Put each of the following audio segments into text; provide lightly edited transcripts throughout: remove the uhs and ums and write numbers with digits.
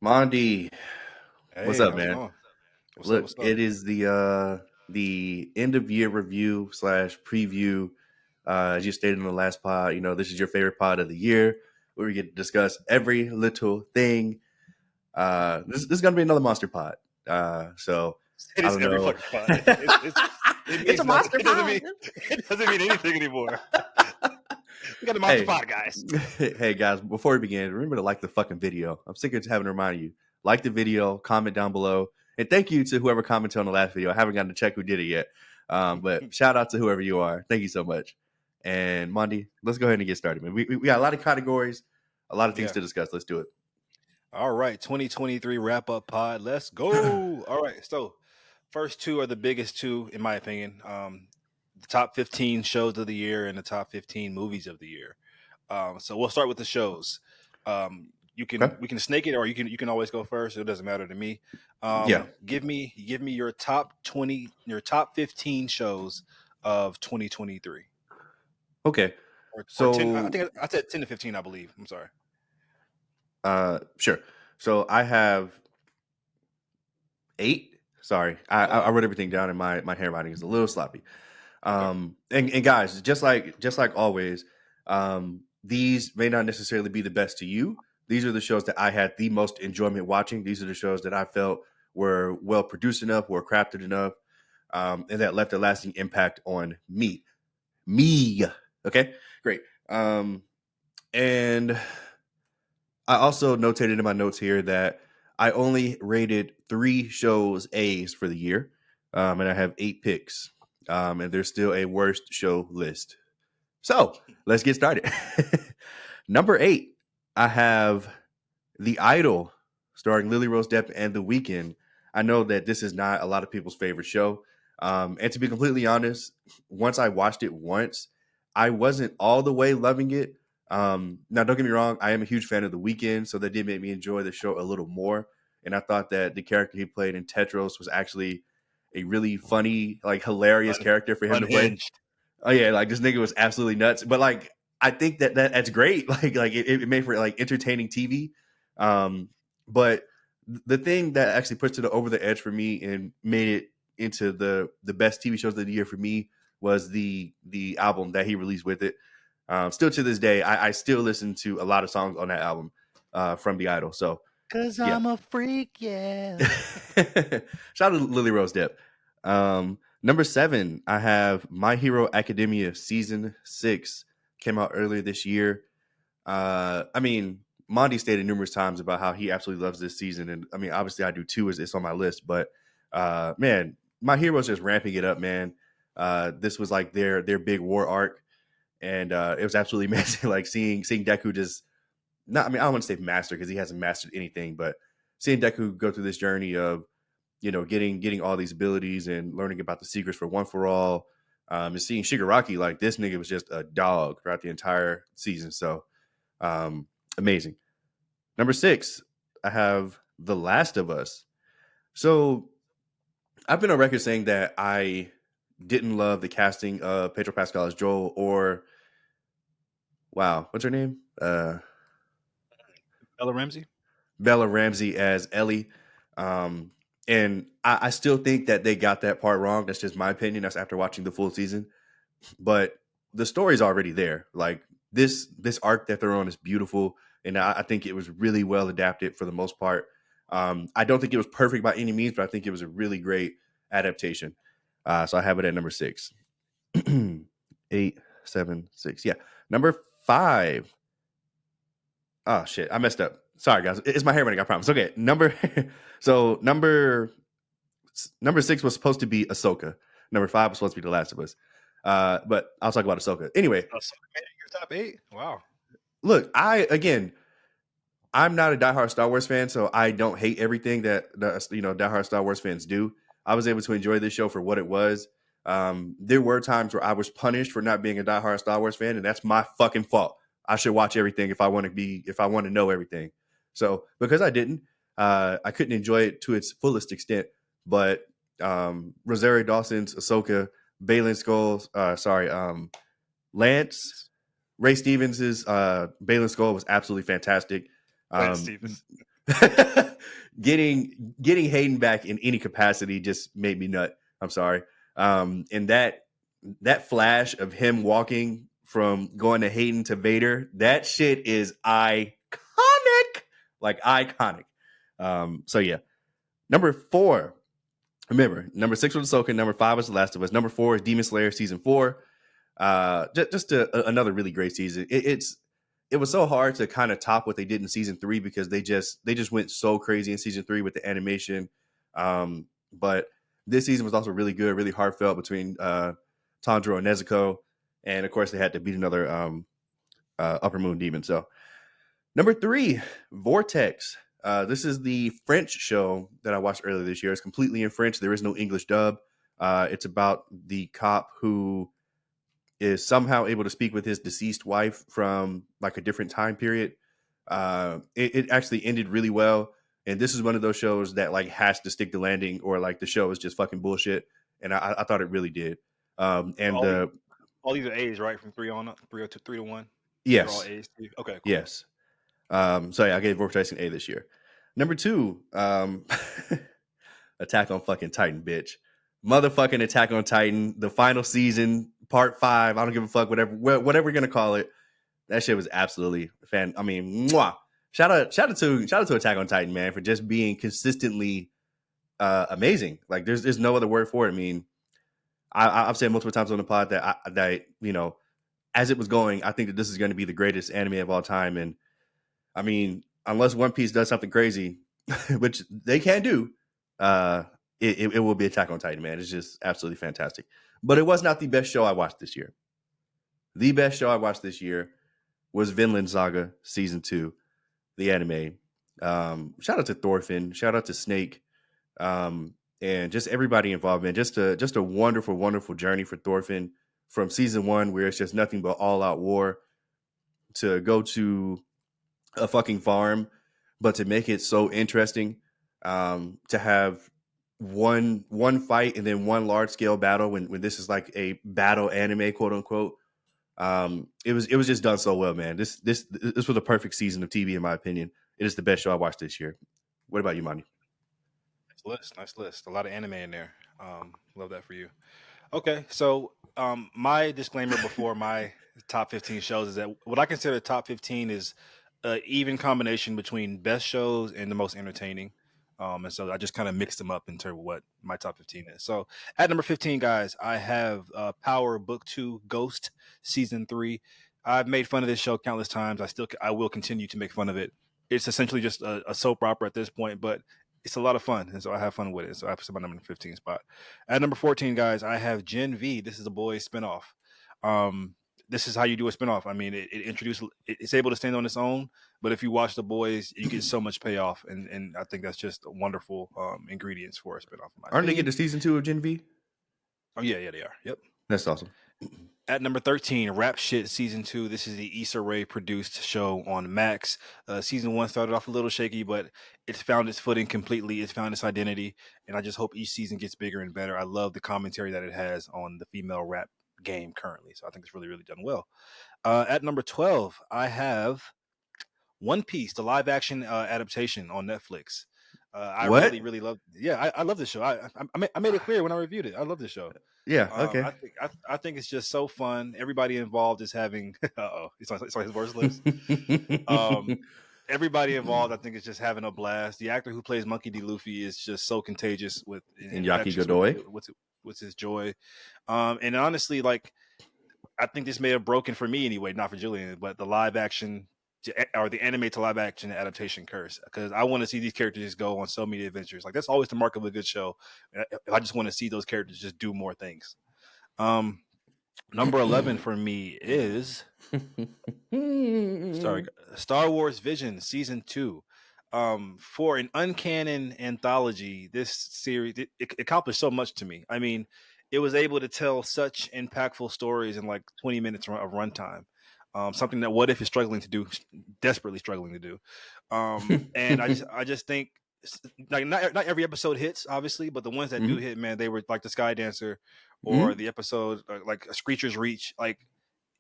Mondi, what's Hey, up, how's it man? going? What's up? Look, What's up? it is the end of year review slash preview. As you stated in the last pod, this is your favorite pod of the year where we get to discuss every little thing. This is gonna be another monster pod. So It I is don't every know. fucking pod. It It's a means nothing. monster It doesn't pod. mean it doesn't mean anything anymore. We got a monster Hey, pod, guys. hey guys, before we begin, remember to like the fucking video. I'm sick of having to remind you. Like the video, comment down below. And thank you to whoever commented on the last video. I haven't gotten to check who did it yet. But shout out to whoever you are. Thank you so much. And Mondi, let's go ahead and get started, man. We got a lot of categories, a lot of things Yeah. to discuss. Let's do it. All right. 2023 wrap up pod. Let's go. All right. So first two are the biggest two, in my opinion. The top 15 shows of the year and the top 15 movies of the year. So we'll start with the shows. You Okay. can we can snake it, or you can always go first. It doesn't matter to me. Yeah. Give me your top 20, your top 15 shows of 2023, Okay. or 10. I So think I said 10 to 15. I believe. I'm sorry. sure. So I have 8. Sorry. I Oh, wrote everything down and my handwriting is a little sloppy. okay. And guys, just like always, these may not necessarily be the best to you. These are the shows that I had the most enjoyment watching. These are the shows that I felt were well produced enough, were crafted enough, and that left a lasting impact on me. Me. Okay, great. And I also notated in my notes here that I only rated 3 shows A's for the year, and I have 8 picks, and there's still a worst show list. So let's get started. Number 8, I have The Idol, starring Lily Rose Depp and The Weeknd. I know that this is not a lot of people's favorite show, and to be completely honest, once I watched it once, I wasn't all the way loving it. Now, don't get me wrong, I am a huge fan of The Weeknd, so that did make me enjoy the show a little more. And I thought that the character he played in Tetros was actually a really funny, like hilarious Un- character for him to play. unhinged. Oh yeah, like this nigga was absolutely nuts. But like I think that's great. Like it made for like entertaining TV. Um, but the thing that actually pushed it over the edge for me and made it into the best TV shows of the year for me was the album that he released with it. Still to this day, I still listen to a lot of songs on that album from The Idol. So Cause yeah. I'm a freak, yeah. Shout out to Lily Rose Depp. Number 7, I have My Hero Academia season 6. Came out earlier this year. I mean, Monty stated numerous times about how he absolutely loves this season, and I mean, obviously, I do too. As it's on my list, but man, My Hero's just ramping it up, man. This was like their big war arc, and it was absolutely amazing. Like seeing Deku just not. I mean, I don't want to say master because he hasn't mastered anything, but seeing Deku go through this journey of getting all these abilities and learning about the secrets for One for All, and seeing Shigaraki, like this nigga was just a dog throughout the entire season. So amazing. Number 6, I have The Last of Us. So I've been on record saying that I didn't love the casting of Pedro Pascal as Joel, or wow, what's her name? Ella Ramsey. Bella Ramsey as Ellie. Um, and I still think that they got that part wrong. That's just my opinion. That's after watching the full season. But the story's already there. Like this arc that they're on is beautiful, and I think it was really well adapted for the most part. I don't think it was perfect by any means, but I think it was a really great adaptation. So I have it at number 6. 8, 7, 6. Yeah. Number 5. Oh shit, I messed up. Sorry guys, it's my hair running. I promise. Okay, so number 6 was supposed to be Ahsoka. Number 5 was supposed to be The Last of Us. But I'll talk about Ahsoka anyway. Oh, so made it your top 8. Wow. Look, I'm not a diehard Star Wars fan, so I don't hate everything that diehard Star Wars fans do. I was able to enjoy this show for what it was. There were times where I was punished for not being a diehard Star Wars fan, and that's my fucking fault. I should watch everything if I want to know everything. So because I didn't, I couldn't enjoy it to its fullest extent. But Rosario Dawson's Ahsoka, Baylan Skulls, Lance Ray Stevens' Baylan Skull was absolutely fantastic. Lance Um, Stevens. getting Hayden back in any capacity just made me nut. I'm sorry. And that flash of him walking from going to Hayden to Vader, that shit is iconic, like iconic. So yeah, number 4. Remember, number 6 was Ahsoka. Number 5 was The Last of Us. Number 4 is Demon Slayer season 4. Just another really great season. It was so hard to kind of top what they did in season 3 because they just went so crazy in season 3 with the animation. But this season was also really good, really heartfelt between Tanjiro and Nezuko, and of course they had to beat another Upper Moon demon. So number 3, Vortex. This is the French show that I watched earlier this year. It's completely in French. There is no English dub. It's about the cop who is somehow able to speak with his deceased wife from like a different time period. It actually ended really well. And this is one of those shows that like has to stick the landing, or like the show is just fucking bullshit. And I thought it really did. And all these are A's, right? From 3 on up, 3 to 1. Yes. They're all A's. Okay, cool. Yes. So yeah, I gave Vortex an A this year. Number 2, Attack on fucking Titan, bitch. Motherfucking Attack on Titan, the final season, part 5. I don't give a fuck, whatever we're gonna call it. That shit was absolutely fan. I mean, mwah. Shout out to Attack on Titan, man, for just being consistently amazing. Like there's no other word for it. I mean, I've said multiple times on the pod that you know, as it was going, I think that this is going to be the greatest anime of all time. And I mean, unless One Piece does something crazy, which they can do, it will be Attack on Titan, man. It's just absolutely fantastic. But it was not the best show I watched this year. The best show I watched this year was Vinland Saga Season 2, the anime. Shout out to Thorfinn. Shout out to Snake. And just everybody involved, man. Just a wonderful, wonderful journey for Thorfinn from Season 1, where it's just nothing but all-out war, to go to a fucking farm, but to make it so interesting, to have one fight and then one large scale battle when this is like a battle anime, quote unquote. It was just done so well, man. This was a perfect season of TV in my opinion. It is the best show I watched this year. What about you, Monty? Nice list. A lot of anime in there. Love that for you. Okay, so my disclaimer before my top 15 shows is that what I consider top 15 is an even combination between best shows and the most entertaining. And so I just kind of mixed them up in terms of what my top 15 is. So at number 15, guys, I have Power Book 2 Ghost Season 3. I've made fun of this show countless times. I will continue to make fun of it. It's essentially just a soap opera at this point, but it's a lot of fun, and so I have fun with it. So I put my number 15 spot. At number 14, guys, I have Gen V. This is a boys spinoff. This is how you do a spinoff. I mean, it's able to stand on its own, but if you watch the boys, you get so much payoff, and I think that's just wonderful ingredients for a spinoff. Aren't they getting to season 2 of Gen V? Oh yeah, they are. Yep, that's awesome. At number 13, Rap Shit Season 2. This is the Issa Rae produced show on Max. Season 1 started off a little shaky, but it's found its footing completely. It's found its identity, and I just hope each season gets bigger and better. I love the commentary that it has on the female rap game currently, so I think it's really, really done well. At number 12, I have One Piece, the live action adaptation on Netflix. I really love. Yeah, I love this show. I made it clear when I reviewed it. I love this show. Yeah. Okay. I think it's just so fun. Everybody involved is having. It's like his worst lips. Everybody involved, I think, is just having a blast. The actor who plays Monkey D. Luffy is just so contagious with Yaki Godoy. What's his joy, and honestly, like I think this may have broken for me anyway, not for Julian, but the live action or the anime to live action adaptation curse, because I want to see these characters go on so many adventures. Like that's always the mark of a good show. I just want to see those characters just do more things. Number 11 for me is Star Wars Vision Season 2. For an uncanon anthology, this series it accomplished so much to me. I mean, it was able to tell such impactful stories in like 20 minutes of runtime. Something that What If is desperately struggling to do. And I just think like not every episode hits, obviously, but the ones that do hit, man, they were like the Sky Dancer or the episode like Screecher's Reach. Like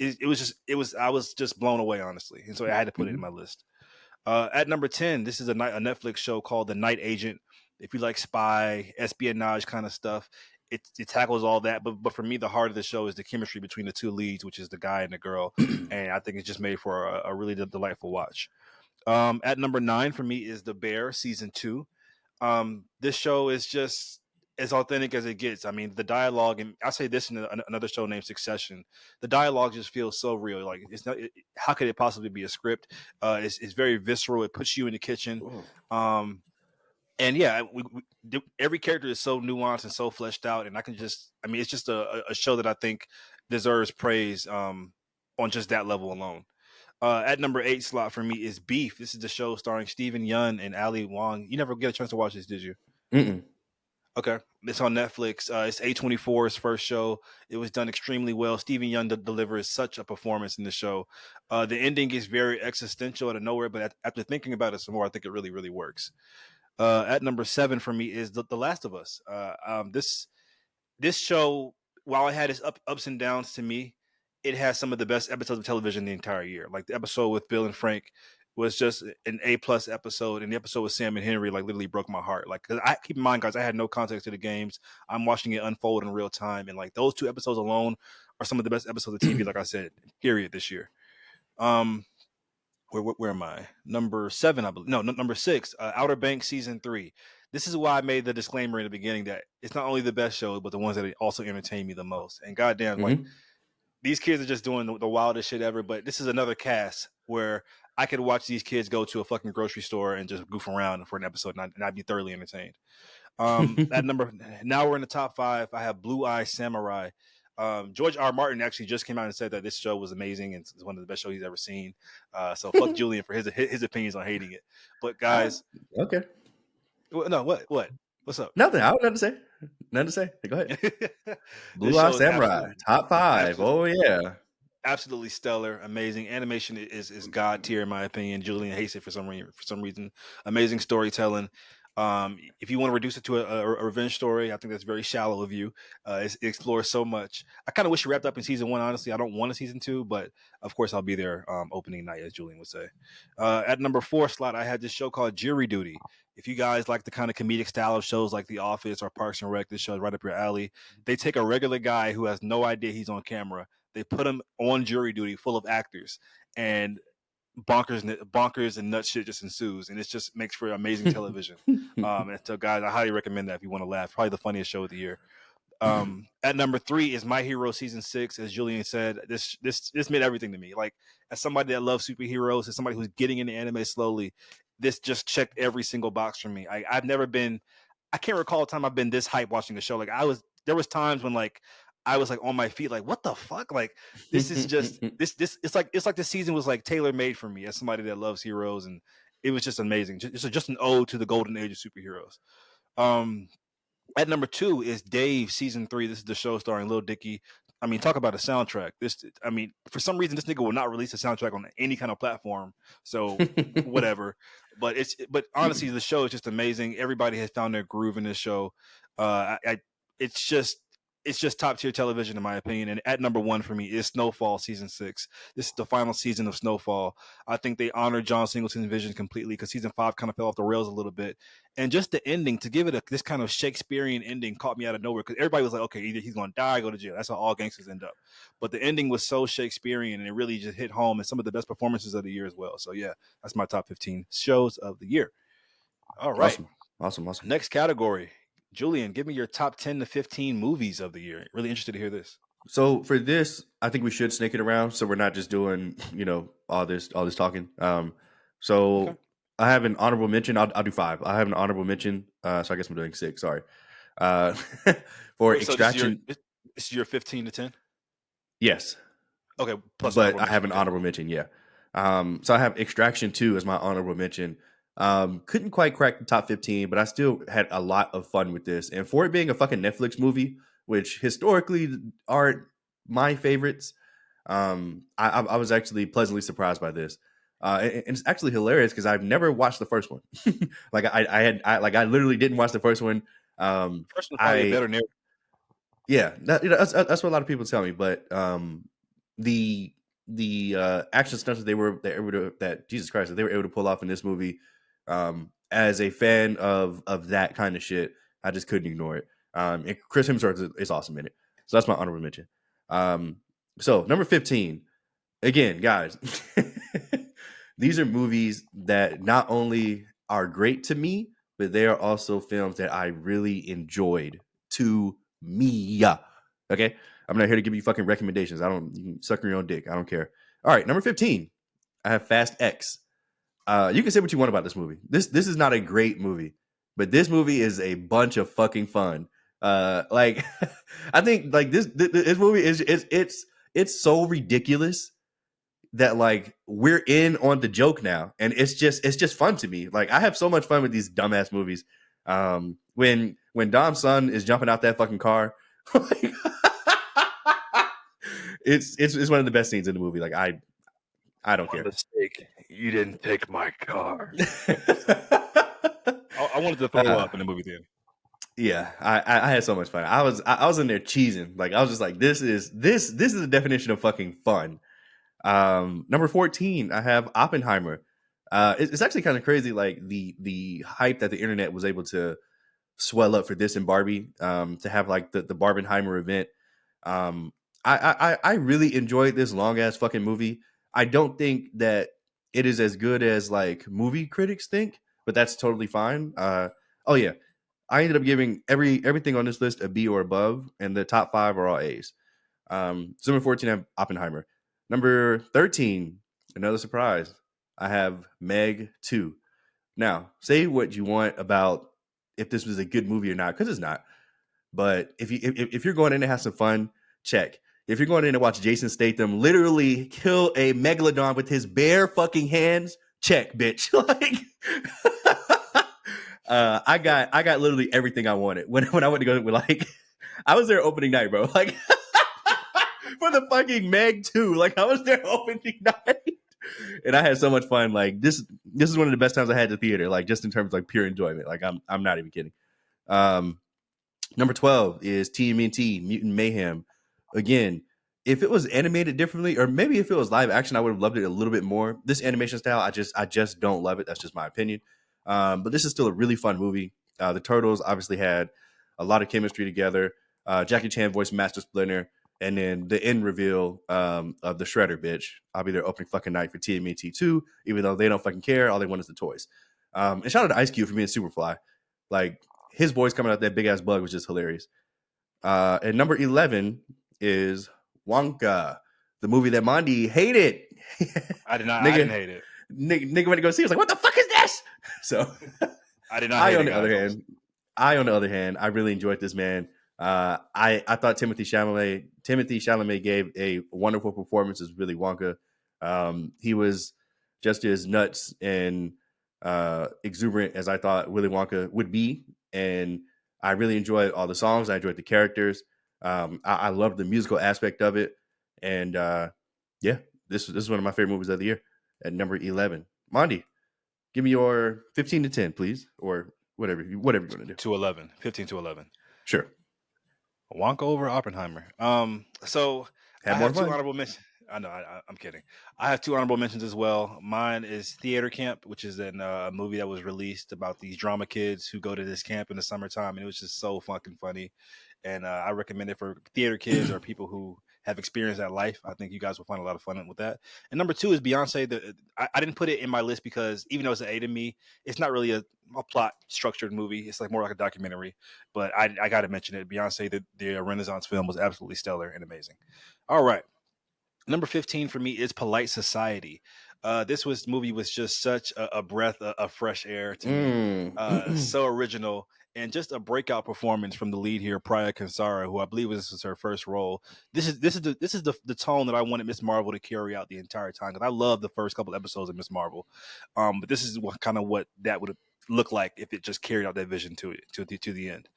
I was just blown away, honestly, and so I had to put it in my list. At number 10, this is a Netflix show called The Night Agent. If you like spy, espionage kind of stuff, it tackles all that. But for me, the heart of the show is the chemistry between the two leads, which is the guy and the girl. And I think it's just made for a really delightful watch. At number 9 for me is The Bear season 2. This show is just as authentic as it gets. I mean, the dialogue, and I say this in another show named Succession. The dialogue just feels so real. Like it's not. How could it possibly be a script? It's very visceral. It puts you in the kitchen. Oh. And yeah, every character is so nuanced and so fleshed out. And I can just, I mean, it's just a show that I think deserves praise on just that level alone. At number 8 slot for me is Beef. This is the show starring Steven Yeun and Ali Wong. You never get a chance to watch this, did you? Mm-mm. Okay, it's on Netflix. It's A24's first show. It was done extremely well. Steven Yeun delivers such a performance in the show. The ending is very existential out of nowhere, but after thinking about it some more, I think it really, really works. At number 7 for me is The Last of Us. This show, while it had its ups and downs to me, it has some of the best episodes of television the entire year. Like the episode with Bill and Frank was just an A+ episode, and the episode with Sam and Henry like literally broke my heart. Like, 'cause I keep in mind, guys, I had no context to the games. I'm watching it unfold in real time, and like those two episodes alone are some of the best episodes of TV. Like I said, period, this year. Um, where am I? Number 7, I believe. No, number 6. Outer Banks season 3. This is why I made the disclaimer in the beginning that it's not only the best show, but the ones that also entertain me the most. And goddamn, like Mm-hmm. these kids are just doing the wildest shit ever. But this is another cast where I could watch these kids go to a fucking grocery store and just goof around for an episode, and I'd be thoroughly entertained. At number Now we're in the top 5. I have Blue Eye Samurai. George R. Martin actually just came out and said that this show was amazing and it's one of the best shows he's ever seen. So fuck Julian for his opinions on hating it. But guys, Okay. no, what's up? Nothing. I have nothing to say. Nothing to say. Go ahead. This Blue Eye show is Samurai, top 5. Oh yeah. absolutely stellar, amazing. Animation is god tier in my opinion. Julian hates it for some reason. Amazing storytelling. If you want to reduce it to a revenge story, I think that's very shallow of you. It explores so much. I kind of wish it wrapped up in season 1. Honestly, I don't want a season 2, but of course I'll be there opening night, as Julian would say. At number 4 slot, I had this show called Jury Duty. If you guys like the kind of comedic style of shows like The Office or Parks and Rec, this show is right up your alley. They take a regular guy who has no idea he's on camera. They put him on jury duty full of actors, and bonkers and nut shit just ensues, and it just makes for amazing television. And so, guys, I highly recommend that if you want to laugh. Probably the funniest show of the year. At number 3 is My Hero season 6. As Julian said, this meant everything to me. Like, as somebody that loves superheroes, as somebody who's getting into anime slowly, this just checked every single box for me. I've never been. I can't recall a time I've been this hype watching the show. Like there was times when like I was like on my feet, like what the fuck? Like this is just this. It's like the season was like tailor made for me as somebody that loves heroes, and it was just amazing. Just an ode to the golden age of superheroes. Um, at number 2 is Dave season 3. This is the show starring Lil Dicky. I mean, talk about a soundtrack. I mean, for some reason, this nigga will not release a soundtrack on any kind of platform. So whatever. But honestly, the show is just amazing. Everybody has found their groove in this show. It's just top tier television in my opinion. And at number 1 for me is Snowfall season 6. This is the final season of Snowfall. I think they honored John Singleton's vision completely because season 5 kind of fell off the rails a little bit. And just the ending, to give it this kind of Shakespearean ending, caught me out of nowhere because everybody was like, okay, either he's going to die or go to jail. That's how all gangsters end up. But the ending was so Shakespearean and it really just hit home, and some of the best performances of the year as well. So yeah, that's my top 15 shows of the year. All right. Awesome. Next category. Julian, give me your top 10 to 15 movies of the year. Really interested to hear this. So for this, I think we should snake it around, so we're not just doing, all this talking. Okay. I have an honorable mention. I'll do 5. I have an honorable mention. So I guess I'm doing 6. Sorry. For Extraction. This is your 15 to 10. Yes. Okay. But I have an honorable mention. Yeah. So I have Extraction 2 as my honorable mention. Couldn't quite crack the top 15, but I still had a lot of fun with this. And for it being a fucking Netflix movie, which historically aren't my favorites, I was actually pleasantly surprised by this. And it's actually hilarious because I've never watched the first one. Like I literally didn't watch the first one. First one's probably better narrative. Yeah, that's what a lot of people tell me. But the action stunts that that Jesus Christ that they were able to pull off in this movie. As a fan of that kind of shit, I just couldn't ignore it. And Chris Hemsworth is awesome in it, so that's my honorable mention. So number 15, again, guys, these are movies that not only are great to me, but they are also films that I really enjoyed to me. Okay, I'm not here to give you fucking recommendations. You can suck your own dick. I don't care. All right, number 15, I have Fast X. You can say what you want about this movie. This is not a great movie, but this movie is a bunch of fucking fun. Like I think like this movie is it's so ridiculous that like we're in on the joke now, and it's just fun to me. Like I have so much fun with these dumbass movies. When Dom's son is jumping out that fucking car, like, it's one of the best scenes in the movie. Like I don't care. Mistake. You didn't pick my car. I wanted to throw up in the movie theater. Yeah, I had so much fun. I was in there cheesing. Like I was just like, this is the definition of fucking fun. Number 14, I have Oppenheimer. It's actually kind of crazy, like the hype that the internet was able to swell up for this and Barbie. To have like the Barbenheimer event. I really enjoyed this long ass fucking movie. I don't think that it is as good as like movie critics think, but that's totally fine. Oh yeah, I ended up giving everything on this list a B or above, and the top 5 are all A's. So number 14, I have Oppenheimer. Number 13, another surprise. I have Meg 2. Now, say what you want about if this was a good movie or not, because it's not. But if you're going in to have some fun, check. If you're going in to watch Jason Statham literally kill a megalodon with his bare fucking hands, check, bitch. Like, I got literally everything I wanted when I went to go. Like, I was there opening night, bro. Like, for the fucking Meg 2. Like, I was there opening night, and I had so much fun. Like, this is one of the best times I had at the theater. Like, just in terms of like pure enjoyment. Like, I'm not even kidding. Number 12 is TMNT Mutant Mayhem. Again, if it was animated differently, or maybe if it was live action, I would have loved it a little bit more. This animation style, I just don't love it. That's just my opinion. But this is still a really fun movie. The Turtles obviously had a lot of chemistry together. Jackie Chan voiced Master Splinter, and then the end reveal of the Shredder bitch. I'll be there opening fucking night for TMNT 2, even though they don't fucking care. All they want is the toys. And shout out to Ice Cube for being Superfly. Like, his voice coming out that big ass bug was just hilarious. And number 11 is Wonka, the movie that Mondi hated. I didn't hate it. Nigga went to go see it. Was like, what the fuck is this? So I did not. On the other hand, I really enjoyed this, man. I thought Timothy Chalamet gave a wonderful performance as Willy Wonka. He was just as nuts and exuberant as I thought Willy Wonka would be, and I really enjoyed all the songs. I enjoyed the characters. I loved the musical aspect of it, and yeah, this is one of my favorite movies of the year. At number 11, Mondi, give me your 15 to 10, please, or whatever you want to do. 15 to 11. Sure. Wonka over Oppenheimer. So I have 2 honorable mentions. I know, I'm kidding. I have 2 honorable mentions as well. Mine is Theater Camp, which is a movie that was released about these drama kids who go to this camp in the summertime, and it was just so fucking funny. And I recommend it for theater kids or people who have experienced that life. I think you guys will find a lot of fun with that. And number 2 is Beyonce. I didn't put it in my list because even though it's an A to me, it's not really a plot structured movie. It's like more like a documentary. But I got to mention it. Beyonce, the Renaissance film, was absolutely stellar and amazing. All right. Number 15 for me is Polite Society. This movie was just such a breath of fresh air to me. So original, and just a breakout performance from the lead here, Priya Kansara, who I believe this was her first role. This is the tone that I wanted Miss Marvel to carry out the entire time, because I love the first couple episodes of Miss Marvel. But this is what that would look like if it just carried out that vision to the end.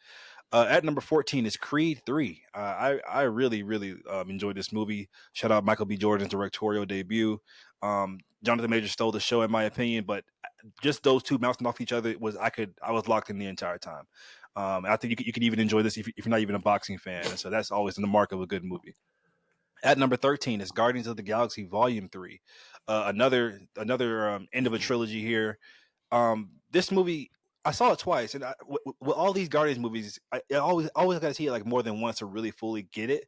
At number 14 is Creed 3. I really, really enjoyed this movie. Shout out Michael B. Jordan's directorial debut. Jonathan Majors stole the show, in my opinion, but just those two bouncing off each other I was locked in the entire time. I think you could even enjoy this if you're not even a boxing fan. And so that's always the mark of a good movie. At number 13 is Guardians of the Galaxy Volume 3. Another end of a trilogy here. This movie, I saw it twice, and with all these Guardians movies, I always got to see it like more than once to really fully get it.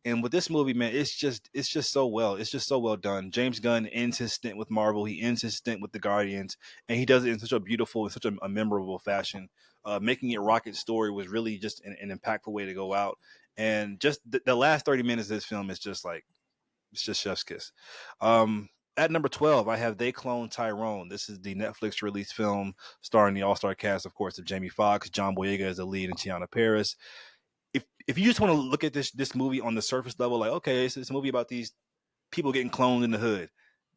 And with this movie, man, it's just so well done. James Gunn ends his stint with Marvel, he ends his stint with the Guardians, and he does it in such a beautiful and such a memorable fashion. Making it Rocket's story was really just an impactful way to go out. And just the last 30 minutes of this film is just like it's just chef's kiss. At number 12, I have They Clone Tyrone. This is the Netflix release film starring the all-star cast, of course, of Jamie Foxx, John Boyega as the lead, and Tiana Paris. If you just want to look at this movie on the surface level, like, okay, it's a movie about these people getting cloned in the hood,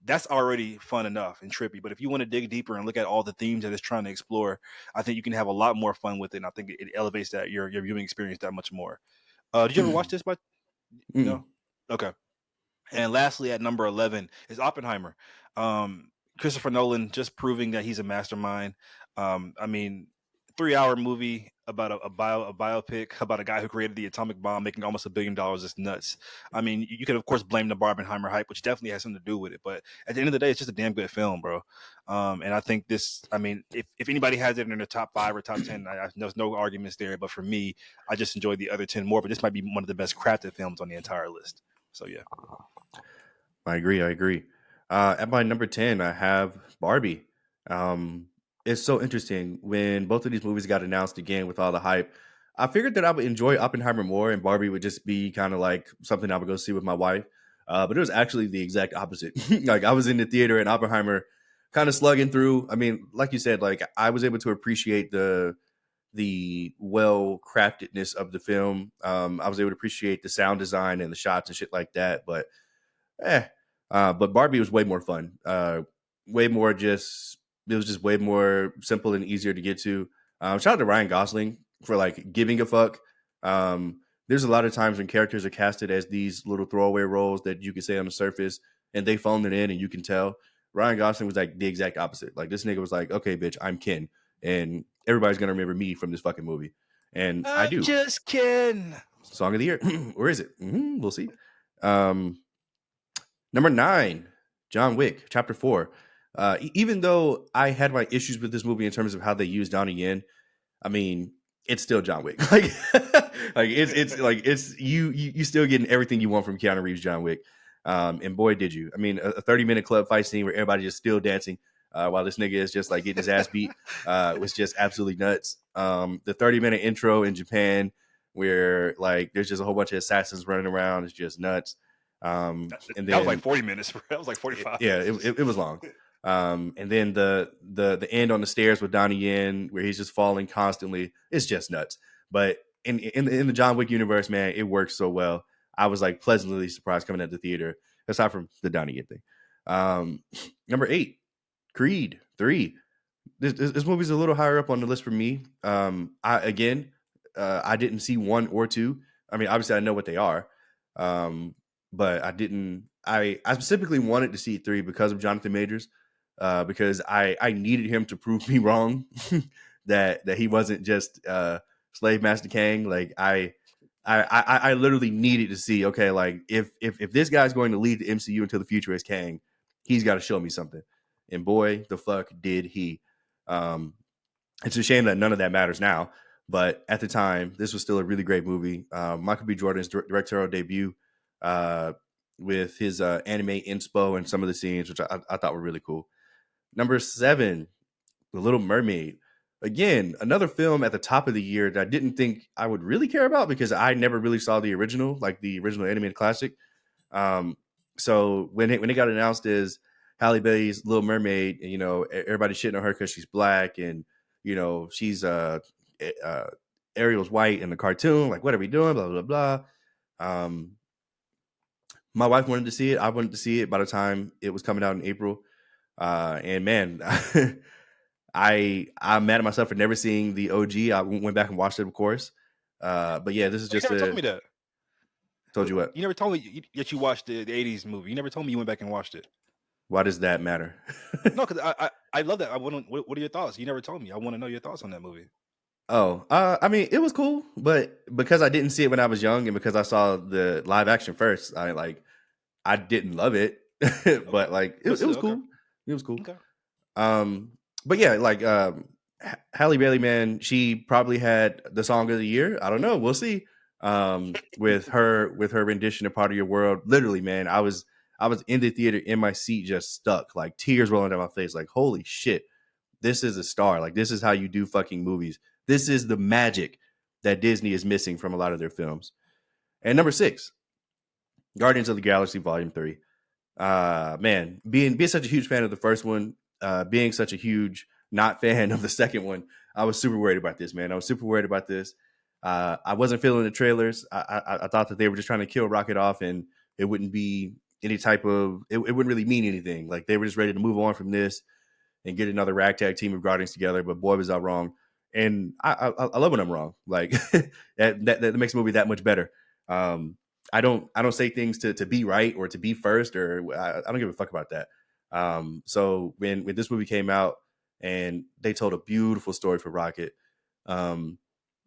that's already fun enough and trippy. But if you want to dig deeper and look at all the themes that it's trying to explore, I think you can have a lot more fun with it. And I think it elevates that your viewing experience that much more. Did you ever watch this? But Mm. no, okay. And lastly, at number 11 is Oppenheimer. Christopher Nolan just proving that he's a mastermind. I mean, 3 hour movie about a biopic about a guy who created the atomic bomb, making almost $1 billion. It's nuts. I mean, you could of course blame the Barbenheimer hype, which definitely has something to do with it. But at the end of the day, it's just a damn good film, bro. And I think this. I mean, if anybody has it in their top 5 or top 10, there's no arguments there. But for me, I just enjoyed the other 10 more. But this might be one of the best crafted films on the entire list. So yeah. I agree. At my number 10, I have Barbie. It's so interesting when both of these movies got announced again with all the hype. I figured that I would enjoy Oppenheimer more, and Barbie would just be kind of like something I would go see with my wife. But it was actually the exact opposite. Like I was in the theater and Oppenheimer kind of slugging through. I mean, like you said, like I was able to appreciate the well craftedness of the film. I was able to appreciate the sound design and the shots and shit like that. But Barbie was way more fun. Way more just it was just way more simple and easier to get to. Shout out to Ryan Gosling for like giving a fuck. There's a lot of times when characters are casted as these little throwaway roles that you can say on the surface, and they phoned it in, and you can tell. Ryan Gosling was like the exact opposite. Like this nigga was like, "Okay, bitch, I'm Ken, and everybody's gonna remember me from this fucking movie," and I I'm do. just kidding. Song of the year, or is it? We'll see. Um, Number 9, John Wick, Chapter 4. Even though I had my issues with this movie in terms of how they used Donnie Yen, I mean, it's still John Wick. It's you still getting everything you want from Keanu Reeves' John Wick. And boy, did you! I mean, a 30-minute club fight scene where everybody just still dancing while this nigga is just like getting his ass beat was just absolutely nuts. The 30-minute intro in Japan where like there's just a whole bunch of assassins running around is just nuts. And That was like then 40 minutes. That was like 45 yeah, minutes. it was long. And then the end on the stairs with Donnie Yen, where he's just falling constantly, it's just nuts. But in the John Wick universe, man, it works so well. I was like pleasantly surprised coming at the theater, aside from the Donnie Yen thing. Number 8, Creed 3. This movie's a little higher up on the list for me. I didn't see 1 or 2. I mean, obviously I know what they are. But I didn't. I specifically wanted to see 3 because of Jonathan Majors, because I needed him to prove me wrong that he wasn't just Slave Master Kang. Like I literally needed to see, okay, like if this guy's going to lead the MCU into the future as Kang, he's got to show me something. And boy, the fuck did he. It's a shame that none of that matters now, but at the time, this was still a really great movie. Michael B. Jordan's directorial debut, with his anime inspo and some of the scenes, which I thought were really cool. Number 7, The Little Mermaid. Again, another film at the top of the year that I didn't think I would really care about because I never really saw the original, like the original animated classic. So when it got announced as Halle Berry's Little Mermaid, and, you know, everybody shitting on her because she's black, and you know she's Ariel's white in the cartoon. Like, what are we doing? Blah blah blah. My wife wanted to see it. I wanted to see it by the time it was coming out in April. And man, I'm mad at myself for never seeing the OG. I went back and watched it, of course. But yeah, this is You just never told me that. told you what? You never told me that you watched the 80s movie. You never told me you went back and watched it. Why does that matter? No, because I love that. I want. What are your thoughts? You never told me. I want to know your thoughts on that movie. Oh, I mean, it was cool, but because I didn't see it when I was young, and because I saw the live action first, I didn't love it, Okay, but like but it was still, okay, cool. It was cool. okay. Um, but yeah, like Halle Bailey, man, she probably had the song of the year. I don't know. We'll see. With her rendition of "Part of Your World," literally, man, I was in the theater in my seat, just stuck, like tears rolling down my face. Like, holy shit, this is a star. Like, this is how you do fucking movies. This is the magic that Disney is missing from a lot of their films. And number six, Guardians of the Galaxy Volume 3. Man, being such a huge fan of the first one, being such a huge not fan of the second one, I was super worried about this, man. I was super worried about this. I wasn't feeling the trailers. I thought that they were just trying to kill Rocket off, and it wouldn't be any type of it wouldn't really mean anything. Like, they were just ready to move on from this and get another ragtag team of Guardians together. But boy, was I wrong. And I love when I'm wrong. Like, that makes the movie that much better. Um, I don't say things to be right or to be first, or I don't give a fuck about that. So when this movie came out and they told a beautiful story for Rocket, um,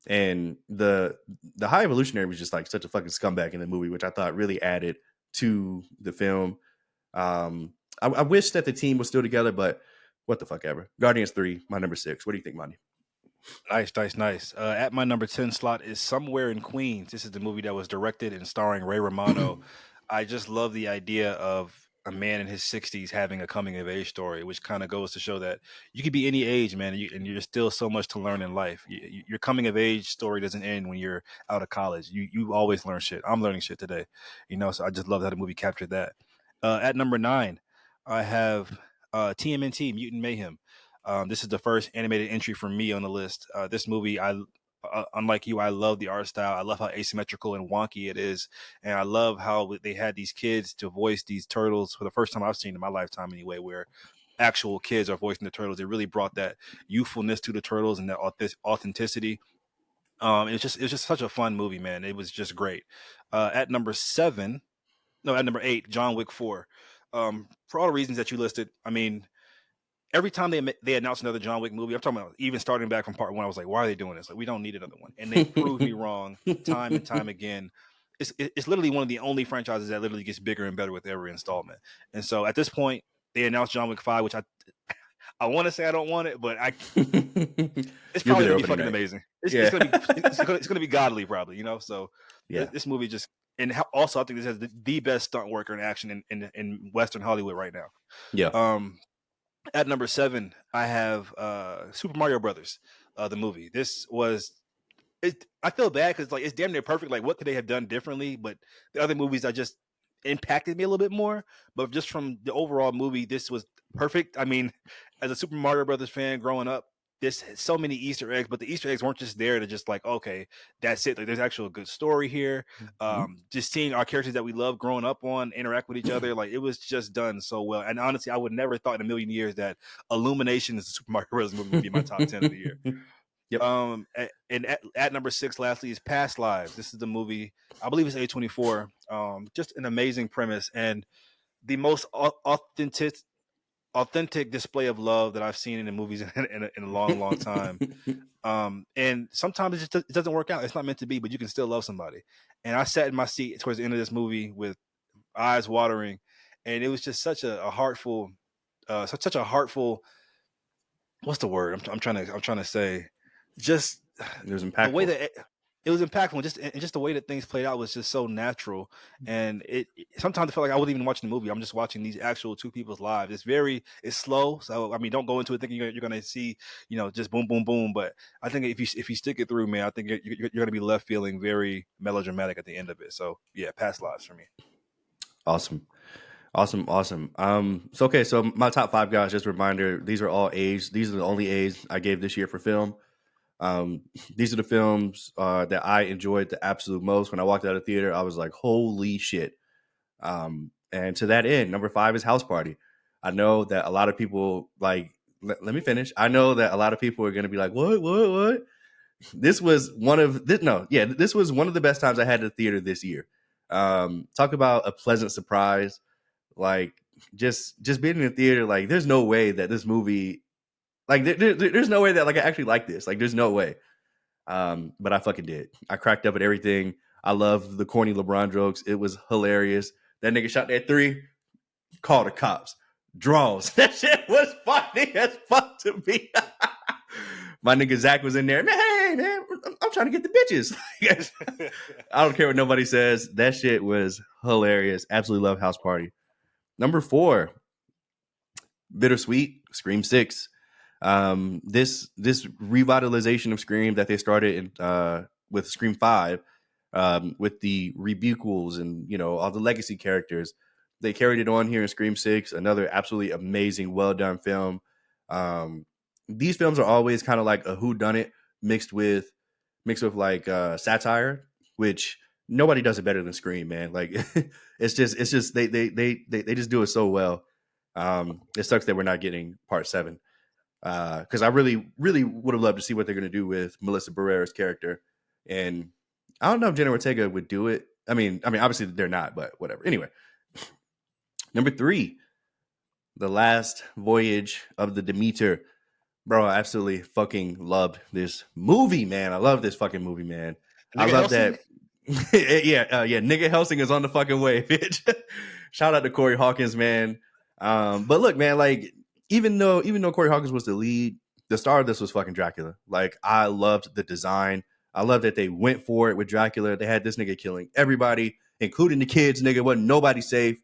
and the High Evolutionary was just like such a fucking scumbag in the movie, which I thought really added to the film. I wish that the team was still together, but what the fuck ever. Guardians 3, my number 6. What do you think, Monty? Nice, nice, nice. At my number 10 slot is Somewhere in Queens. This is the movie that was directed and starring Ray Romano. I just love the idea of a man in his 60s having a coming of age story, which kind of goes to show that you could be any age, man, and you're still so much to learn in life. Your coming of age story doesn't end when you're out of college. You always learn shit. I'm learning shit today, so I just love how the movie captured that. At number 9, I have TMNT, Mutant Mayhem. This is the first animated entry for me on the list. This movie, unlike you, I love the art style. I love how asymmetrical and wonky it is, and I love how they had these kids to voice these turtles for the first time I've seen in my lifetime, anyway. Where actual kids are voicing the turtles. It really brought that youthfulness to the turtles and that authenticity. It's just such a fun movie, man. It was just great. At number 7, no, at number 8, John Wick 4. For all the reasons that you listed, I mean, every time they announce another John Wick movie, I'm talking about even starting back from part one, I was like, why are they doing this? Like, we don't need another one. And they prove me wrong time and time again. It's literally one of the only franchises that literally gets bigger and better with every installment. And so at this point, they announced John Wick 5, which I want to say I don't want it, but it's You'll be probably there gonna be opening fucking night. amazing. Yeah. It's gonna be godly, probably. So Yeah. this movie just, and also I think this has the best stunt worker in action in Western Hollywood right now. Yeah. Um, at number 7, I have Super Mario Brothers, the movie. This was it. I feel bad because like it's damn near perfect. Like, what could they have done differently? But the other movies I just impacted me a little bit more. But just from the overall movie, this was perfect. I mean, as a Super Mario Brothers fan growing up, this had so many Easter eggs, but the Easter eggs weren't just there to just like, okay, that's it. Like, there's actually a good story here. Mhm. Just seeing our characters that we love growing up on interact with each other, like it was just done so well. And honestly, I would never thought in a million years that Illumination is the Super Mario Brothers movie would be my top 10 of the year. Yep. And at number 6, lastly, is Past Lives. This is the movie, I believe it's A24. Just an amazing premise and the most authentic display of love that I've seen in the movies in a long, long time. And sometimes it doesn't work out. It's not meant to be, but you can still love somebody. And I sat in my seat towards the end of this movie with eyes watering, and it was just such a heartful, such a heartful. What's the word I'm trying to say? Just It was the way impactful. that it was impactful, and just the way that things played out was just so natural. And sometimes I felt like I wasn't even watching the movie. I'm just watching these actual two people's lives. It's slow. So I mean, don't go into it thinking you're gonna see, just boom, boom, boom. But I think if you stick it through, man, I think you're gonna be left feeling very melodramatic at the end of it. So yeah, Past Lives for me. Awesome. Awesome. Awesome. So my top 5 guys, just a reminder, these are all A's. These are the only A's I gave this year for film. Um, these are the films that I enjoyed the absolute most. When I walked out of the theater, I was like, holy shit. And to that end, number 5 is House Party. I know that a lot of people let me finish. I know that a lot of people are going to be like, what? This was one of this. No, yeah, this was one of the best times I had at the theater this year. Talk about a pleasant surprise. Like, just being in the theater, like there's no way that this movie, like there's no way that like I actually like this. Like, there's no way. But I fucking did. I cracked up at everything. I loved the corny LeBron jokes. It was hilarious. That nigga shot that three, call the cops. Draws. That shit was funny as fuck to me. My nigga Zach was in there. Man, hey, man, I'm trying to get the bitches. I don't care what nobody says. That shit was hilarious. Absolutely love House Party. Number 4, Bittersweet, Scream 6. This revitalization of Scream that they started with Scream 5, with the rebuquels and all the legacy characters. They carried it on here in Scream 6, another absolutely amazing, well done film. These films are always kind of like a whodunit mixed with like satire, which nobody does it better than Scream, man. Like it's just they just do it so well. It sucks that we're not getting part 7, because I really would have loved to see what they're going to do with Melissa Barrera's character, and I don't know if Jenna Ortega would do it. I mean, obviously they're not, but whatever. Anyway, number 3, The Last Voyage of the Demeter. Bro, I absolutely fucking loved this movie, man. I love this fucking movie, man. I love that. Yeah. Nigga Helsing is on the fucking way, bitch. Shout out to Corey Hawkins, man. But look, man, like even though Corey Hawkins was the lead, the star of this was fucking Dracula. Like I loved the design. I love that they went for it with Dracula. They had this nigga killing everybody, including the kids. Nigga, wasn't nobody safe.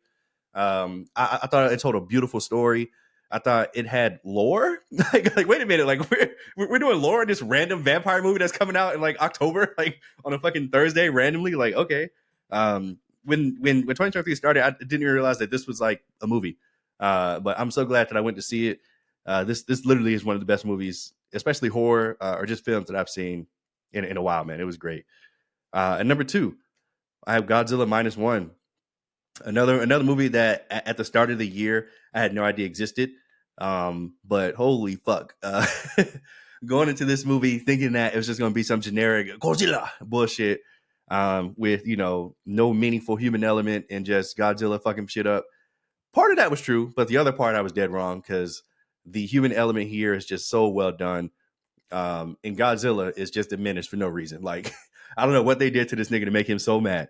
I thought it told a beautiful story. I thought it had lore. like wait a minute, like we're doing lore in this random vampire movie that's coming out in like October, like on a fucking Thursday randomly. Like okay, when 2023 started, I didn't even realize that this was like a movie. But I'm so glad that I went to see it. This literally is one of the best movies, especially horror or just films that I've seen in a while, man. It was great. And number 2, I have Godzilla -1. Another movie that at the start of the year I had no idea existed. But holy fuck. Going into this movie thinking that it was just going to be some generic Godzilla bullshit, with, no meaningful human element and just Godzilla fucking shit up. Part of that was true, but the other part I was dead wrong because the human element here is just so well done. And Godzilla is just diminished for no reason. Like, I don't know what they did to this nigga to make him so mad.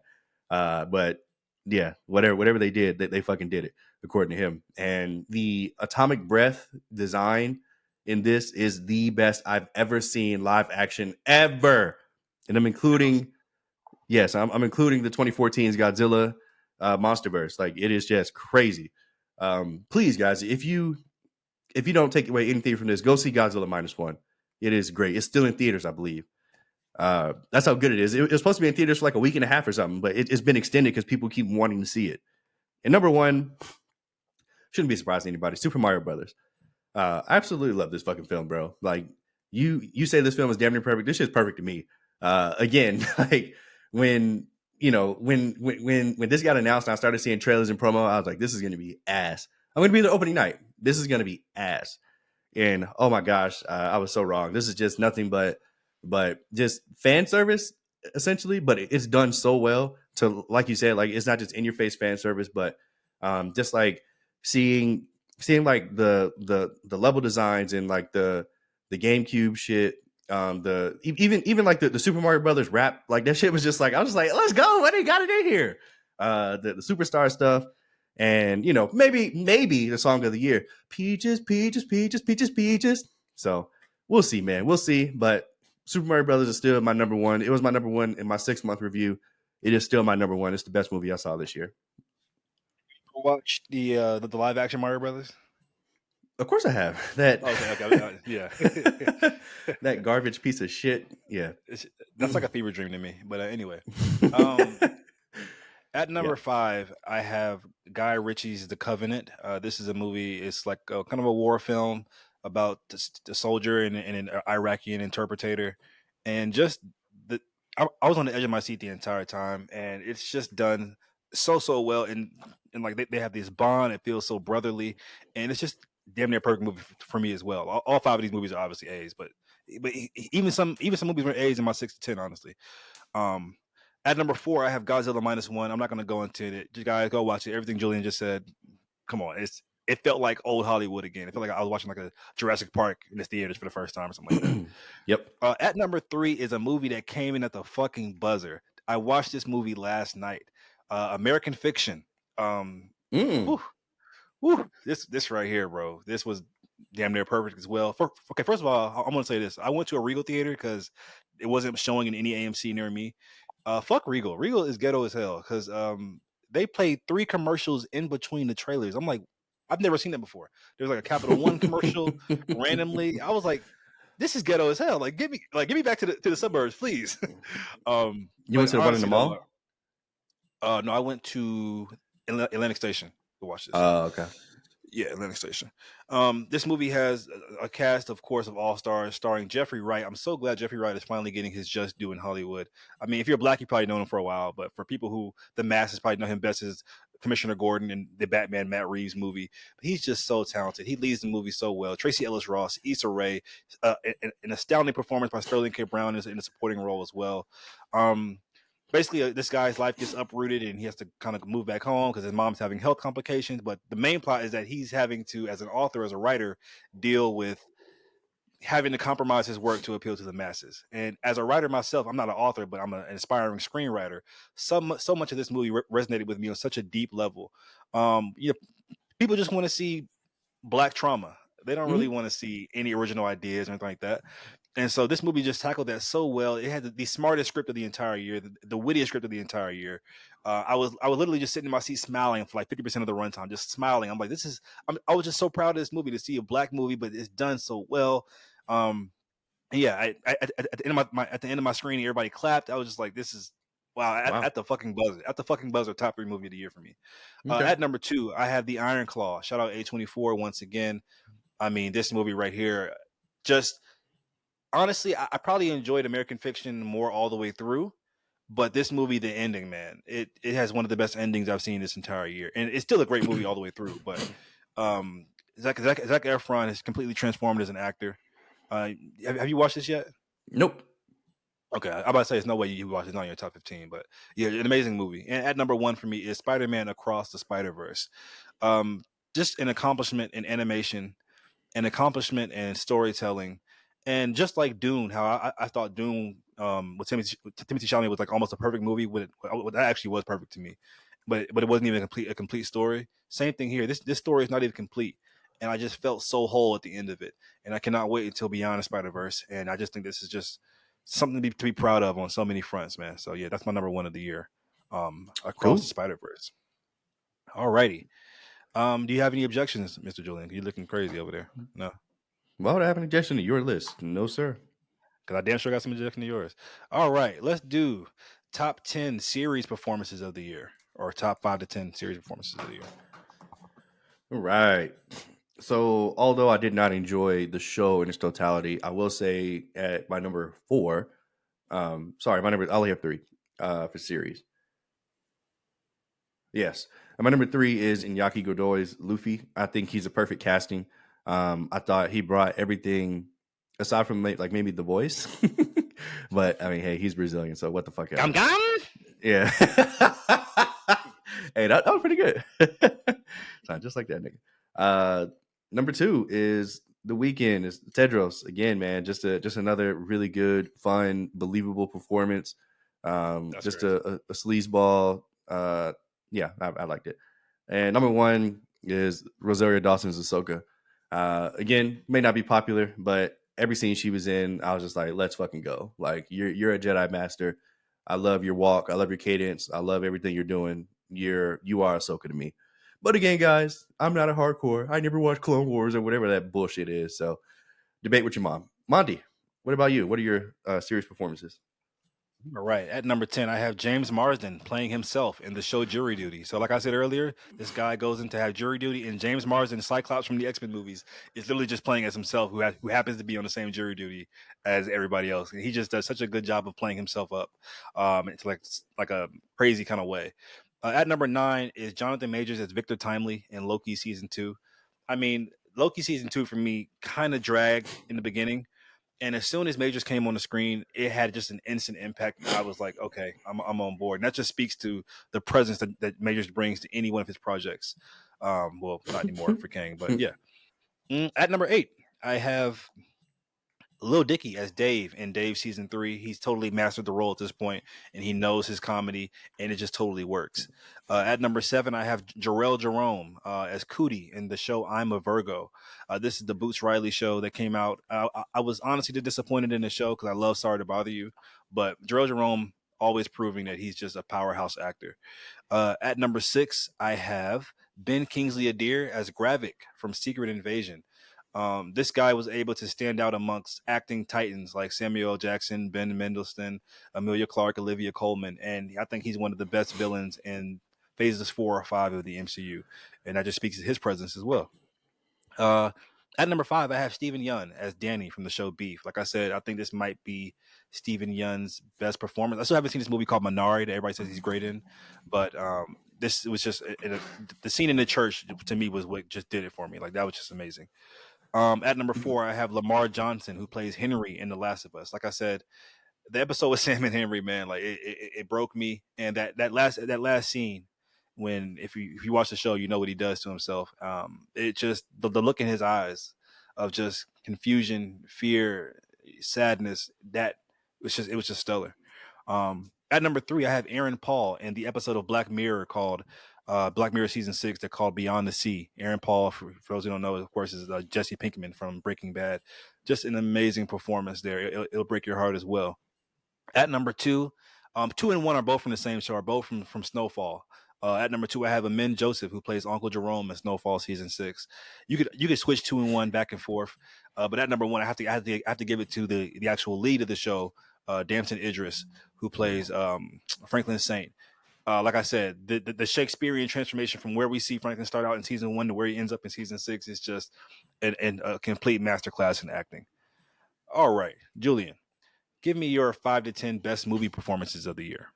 But yeah, whatever they did, they fucking did it, according to him. And the atomic breath design in this is the best I've ever seen live action ever. And I'm including, yes, I'm including the 2014's Godzilla Monsterverse. Like, it is just crazy. Please, guys, if you don't take away anything from this, go see Godzilla -1. It is great. It's still in theaters, I believe. That's how good it is. It was supposed to be in theaters for like a week and a half or something, but it's been extended because people keep wanting to see it. And number 1, shouldn't be surprising anybody, Super Mario Brothers. I absolutely love this fucking film, bro. Like you say this film is damn near perfect. This shit's perfect to me. Again, like when this got announced and I started seeing trailers and promo, I was like, this is gonna be ass. I'm gonna be the opening night. This is gonna be ass. And oh my gosh, I was so wrong. This is just nothing but just fan service essentially, but it's done so well to, like you said, like it's not just in your face fan service, but just like seeing like the level designs and like the GameCube shit, even like the Super Mario Brothers rap, like that shit was just like, I was just like, let's go, what they got it in here, the superstar stuff. And maybe the song of the year, peaches, peaches, peaches, peaches, peaches. So we'll see, man, we'll see. But Super Mario Brothers is still my number 1. It was my number 1 in my 6-month review. It is still my number 1. It's the best movie I saw this year. Watch the live action Mario Brothers. Of course I have. That. Okay. Yeah. That garbage piece of shit. Yeah. That's like a fever dream to me. But anyway. At number 5, I have Guy Ritchie's The Covenant. This is a movie. It's like kind of a war film about the soldier and an Iraqi interpreter. And just I was on the edge of my seat the entire time. And it's just done so well. And like they have this bond. It feels so brotherly. And it's just damn near a perfect movie for me as well. All 5 of these movies are obviously A's. But even some movies were A's in my 6 to 10, honestly. At number 4, I have Godzilla -1. I'm not going to go into it. You guys go watch it. Everything Julian just said, come on, it felt like old Hollywood again. It felt like I was watching like a Jurassic Park in the theaters for the first time or something like that. Yep. At number 3 is a movie that came in at the fucking buzzer. I watched this movie last night. American Fiction. Um, Mm. whew, whew, this right here, bro. This was damn near perfect as well. Okay, first of all, I'm gonna say this. I went to a Regal theater because it wasn't showing in any AMC near me. Fuck Regal. Regal is ghetto as hell because they played 3 commercials in between the trailers. I'm like, I've never seen that before. There was like a Capital One commercial randomly. I was like, this is ghetto as hell. Like, give me back to the suburbs, please. You went But to the one in the honestly though, mall? no, I went to Atlantic Station to watch this. Oh, okay. Yeah, Atlantic Station. This movie has a cast, of course, of all stars, starring Jeffrey Wright. I'm so glad Jeffrey Wright is finally getting his just due in Hollywood. I mean, if you're black, you probably known him for a while, but for people who the masses probably know him best as Commissioner Gordon in the Batman Matt Reeves movie. But he's just so talented. He leads the movie so well. Tracy Ellis Ross, Issa Rae, an astounding performance by Sterling K. Brown in a supporting role as well. Basically, this guy's life gets uprooted and he has to kind of move back home because his mom's having health complications. But the main plot is that he's having to, as an author, as a writer, deal with having to compromise his work to appeal to the masses. And as a writer myself, I'm not an author, but I'm an aspiring screenwriter. So much of this movie resonated with me on such a deep level. You know, people just want to see black trauma. They don't really Hmm. want to see any original ideas or anything like that. And so this movie just tackled that so well. It had the smartest script of the entire year, the wittiest script of the entire year. I was literally just sitting in my seat smiling for like 50% of the runtime, just smiling. I'm like, I was just so proud of this movie to see a black movie, but it's done so well. Um, and yeah, at the end of at the end of my screen, everybody clapped. I was just like, this is wow. Wow. At the fucking buzzer, top 3 movie of the year for me. Okay. At number 2, I have The Iron Claw. Shout out A24 once again. I mean, this movie right here, just honestly, I probably enjoyed American Fiction more all the way through, but this movie, the ending, man, it has one of the best endings I've seen this entire year, and it's still a great movie all the way through. But Zac Efron has completely transformed as an actor. Have you watched this yet? Nope. Okay, I'm about to say it's no way you watch it. It's not in your top 15, but yeah, an amazing movie. And at number 1 for me is Spider-Man Across the Spider-Verse. Um, just an accomplishment in animation, an accomplishment in storytelling, and just like Dune, how I thought Dune with Timothy Chalamet was like almost a perfect movie. That actually was perfect to me, but it wasn't even a complete story. Same thing here. This story is not even complete, and I just felt so whole at the end of it. And I cannot wait until Beyond the Spider Verse. And I just think this is just something to be proud of on so many fronts, man. So yeah, that's my number 1 of the year. Across the Cool. Spider Verse. Alrighty. Do you have any objections, Mr. Julian? You're looking crazy over there. No. Why would I have an objection to your list? No, sir. Because I damn sure got some objection to yours. All right, let's do top 10 series performances of the year, or top 5 to 10 series performances of the year. All right. So, although I did not enjoy the show in its totality, I will say at my number 4, sorry, my number, I only have 3 for series. Yes. And my number 3 is Iñaki Godoy's Luffy. I think he's a perfect casting. I thought he brought everything aside from like maybe the voice. But I mean, hey, he's Brazilian, so what the fuck Gum ever. gum. Yeah. Hey, that was pretty good. Sound just like that nigga. Number 2 is The Weeknd. Is Tedros again, man. Just another really good, fun, believable performance. That's Just crazy. a sleazeball. Yeah, I liked it. And number 1 is Rosario Dawson's Ahsoka. Again, may not be popular, but every scene she was in, I was just like, let's fucking go. Like you're a Jedi master. I love your walk. I love your cadence. I love everything you're doing. You are Ahsoka to me. But again, guys, I'm not a hardcore. I never watched Clone Wars or whatever that bullshit is. So debate with your mom. Monty, what about you? What are your series performances? All right. At number 10, I have James Marsden playing himself in the show Jury Duty. So, like I said earlier, this guy goes in to have jury duty, and James Marsden, Cyclops from the X Men movies, is literally just playing as himself, who happens to be on the same jury duty as everybody else. And he just does such a good job of playing himself up. It's like a crazy kind of way. At number 9 is Jonathan Majors as Victor Timely in Loki season 2. I mean, Loki season 2 for me kind of dragged in the beginning. And as soon as Majors came on the screen, it had just an instant impact. I was like, okay, I'm on board. And that just speaks to the presence that Majors brings to any one of his projects. Well, not anymore for Kang, but yeah. At number 8, I have Lil Dicky as Dave in Dave season 3. He's totally mastered the role at this point, and he knows his comedy, and it just totally works. At number 7, I have Jarrell Jerome as Cootie in the show I'm a Virgo. This is the Boots Riley show that came out. I was honestly disappointed in the show because I love Sorry to Bother You, but Jarrell Jerome always proving that he's just a powerhouse actor. At number 6, I have Ben Kingsley Adair as Gravik from Secret Invasion. This guy was able to stand out amongst acting titans like Samuel L. Jackson, Ben Mendelsohn, Amelia Clark, Olivia Colman, and I think he's one of the best villains in phases 4 or 5 of the MCU, and that just speaks to his presence as well. At number 5, I have Steven Yeun as Danny from the show Beef. Like I said, I think this might be Steven Yeun's best performance. I still haven't seen this movie called Minari that everybody says he's great in, but this was just the scene in the church to me was what just did it for me. Like that was just amazing. At number 4, I have Lamar Johnson, who plays Henry in The Last of Us. Like I said, the episode with Sam and Henry, man, like it broke me. And that last scene, when if you watch the show, you know what he does to himself. It just the look in his eyes of just confusion, fear, sadness. It was just stellar. At number 3, I have Aaron Paul in the episode of Black Mirror called Black Mirror season 6. They're called Beyond the Sea. Aaron Paul, for those who don't know, of course, is Jesse Pinkman from Breaking Bad. Just an amazing performance there. It'll break your heart as well. At number 2, 2 and 1 are both from the same show, are both from Snowfall. At number 2, I have Amin Joseph, who plays Uncle Jerome in Snowfall season 6. You could switch 2 and 1 back and forth, but at number 1, I have to give it to the actual lead of the show, Damson Idris, who plays Franklin Saint. Like I said, the Shakespearean transformation from where we see Franklin start out in season 1 to where he ends up in season 6 is just a complete masterclass in acting. All right, Julian, give me your 5 to 10 best movie performances of the year.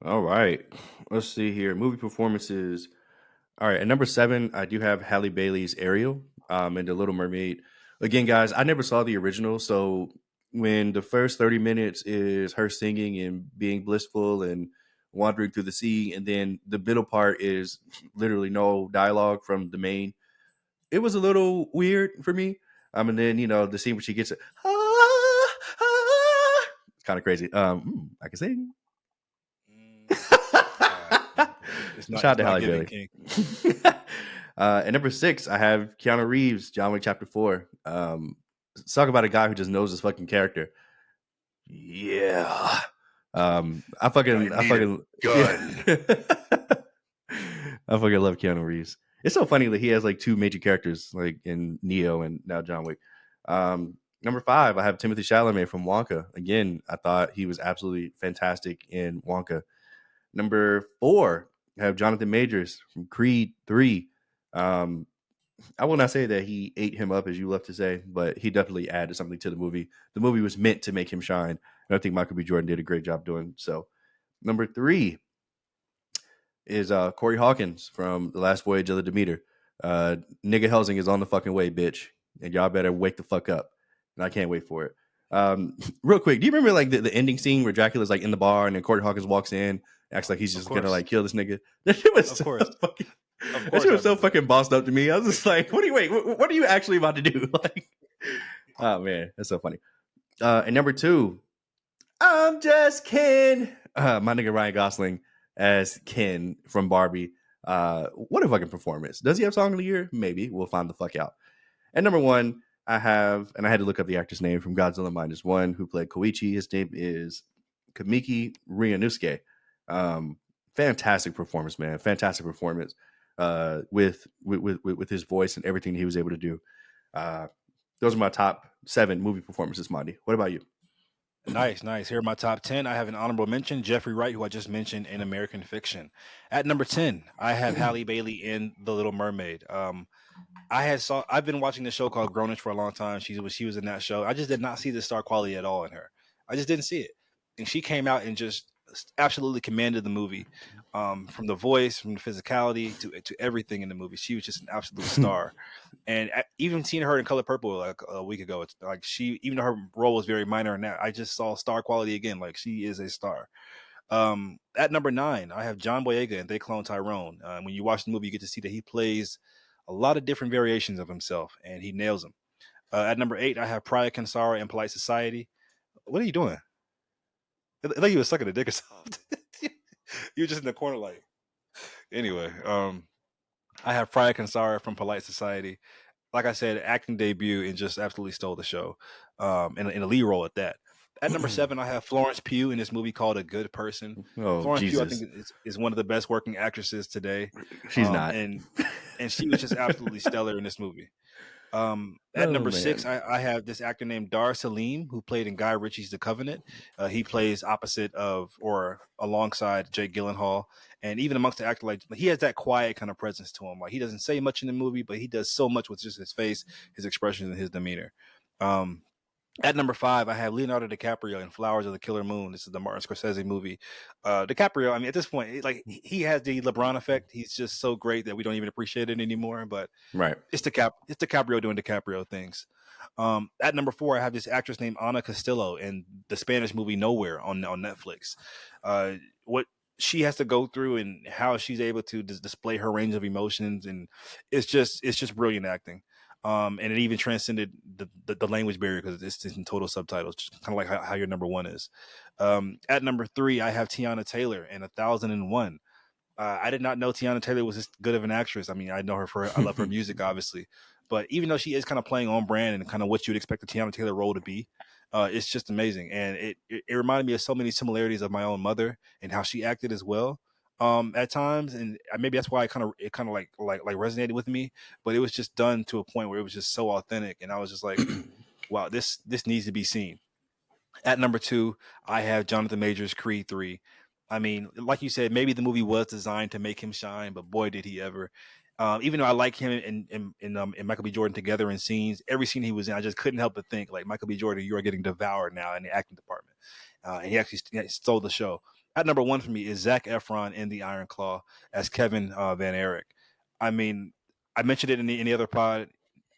All right. Let's see here. Movie performances. All right. At number 7, I do have Halle Bailey's Ariel in The Little Mermaid. Again, guys, I never saw the original. So when the first 30 minutes is her singing and being blissful and wandering through the sea, and then the middle part is literally no dialogue from the main, it was a little weird for me. And then, the scene where she gets it. It's kind of crazy. I can sing. Shout out to Halle Bailey. At number 6, I have Keanu Reeves, John Wick Chapter 4. Let's talk about a guy who just knows his fucking character. Yeah. I fucking gun. I fucking love Keanu Reeves. It's so funny that he has like 2 major characters, like in Neo and now John Wick. Number 5, I have Timothée Chalamet from Wonka. Again, I thought he was absolutely fantastic in Wonka. Number 4, I have Jonathan Majors from Creed 3. I will not say that he ate him up, as you love to say, but he definitely added something to the movie. The movie was meant to make him shine, and I think Michael B. Jordan did a great job doing so. Number 3 is Corey Hawkins from The Last Voyage of the Demeter. Nigga Helsing is on the fucking way, bitch, and y'all better wake the fuck up. And I can't wait for it. Real quick, do you remember like the ending scene where Dracula's like in the bar and then Corey Hawkins walks in, acts like he's just gonna like kill this nigga? That shit was so fucking bossed up to me. I was just like, what are you actually about to do? Like, oh man, that's so funny. And number 2, I'm just Ken. My nigga Ryan Gosling as Ken from Barbie. What a fucking performance. Does he have Song of the Year? Maybe. We'll find the fuck out. And number 1, I had to look up the actor's name from Godzilla Minus One, who played Koichi. His name is Kamiki Ryunosuke. Fantastic performance, man. Fantastic performance with his voice and everything he was able to do. Those are my top 7 movie performances, Monty. What about you? Nice. Here are my top 10. I have an honorable mention, Jeffrey Wright, who I just mentioned in American Fiction. At number 10, I have Halle Bailey in The Little Mermaid. I've been watching this show called Grownish for a long time. She was in that show. I just did not see the star quality at all in her. I just didn't see it. And she came out and just absolutely commanded the movie, from the voice, from the physicality to everything in the movie. She was just an absolute star. And even seeing her in Color Purple like a week ago, it's like she, even though her role was very minor in that, I just saw star quality again. Like she is a star. At number 9, I have John Boyega and They Clone Tyrone. When you watch the movie, you get to see that he plays a lot of different variations of himself, and he nails them. At number 8, I have Praya Kansara and Polite Society. What are you doing? Like you were sucking a dick or something. You were just in the corner, like. Anyway, I have Praya Kansara from Polite Society. Like I said, acting debut and just absolutely stole the show, in a lead role at that. At number 7, I have Florence Pugh in this movie called A Good Person. Oh Florence Pugh, I Jesus, think, is one of the best working actresses today, she's not. and she was just absolutely stellar in this movie. At Oh number 6, man. I have this actor named Dar Salim, who played in Guy Ritchie's The Covenant. He plays opposite of or alongside Jake Gyllenhaal, and even amongst the actor, like he has that quiet kind of presence to him. Like he doesn't say much in the movie, but he does so much with just his face, his expressions, and his demeanor. Um, at number 5, I have Leonardo DiCaprio in Flowers of the Killer Moon. This is the Martin Scorsese movie. DiCaprio, I mean, at this point, like he has the LeBron effect. He's just so great that we don't even appreciate it anymore. But Right. it's DiCaprio doing DiCaprio things. At number 4, I have this actress named Ana Castillo in the Spanish movie Nowhere on Netflix. What she has to go through and how she's able to display her range of emotions, and it's just brilliant acting. And it even transcended the language barrier because it's in total subtitles, kind of like how your number 1 is. At number 3, I have Tiana Taylor in 1001. I did not know Tiana Taylor was this good of an actress. I mean, I love her music, obviously, but even though she is kind of playing on brand and kind of what you would expect the Tiana Taylor role to be, it's just amazing. And it reminded me of so many similarities of my own mother and how she acted as well. At times, and maybe that's why it kind of like resonated with me. But it was just done to a point where it was just so authentic, and I was just like, wow, this needs to be seen. At number 2, I have Jonathan Majors Creed 3. I mean, like you said, maybe the movie was designed to make him shine, but boy, did he ever. Even though I like him and Michael B. Jordan together in scenes, every scene he was in, I just couldn't help but think, like, Michael B. Jordan, you are getting devoured now in the acting department. And he actually stole the show. At number 1 for me is Zac Efron in The Iron Claw as Kevin Van Erich. I mean, I mentioned it in the other pod.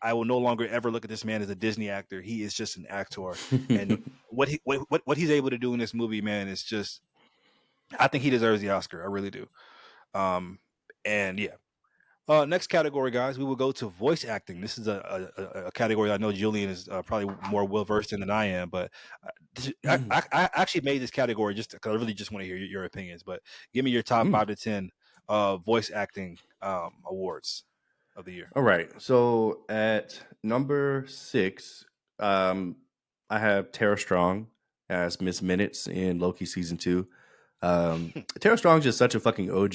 I will no longer ever look at this man as a Disney actor. He is just an actor, and what he's able to do in this movie, man, is just. I think he deserves the Oscar. I really do. Um, and yeah. Next category, guys, we will go to voice acting. This is a category I know Julian is probably more well versed in than I am, but I actually made this category just because I really just want to hear your opinions. But give me your top 5 to 10 voice acting awards of the year. All right. So at number 6, I have Tara Strong as Miss Minutes in Loki season 2. Tara Strong's just such a fucking OG.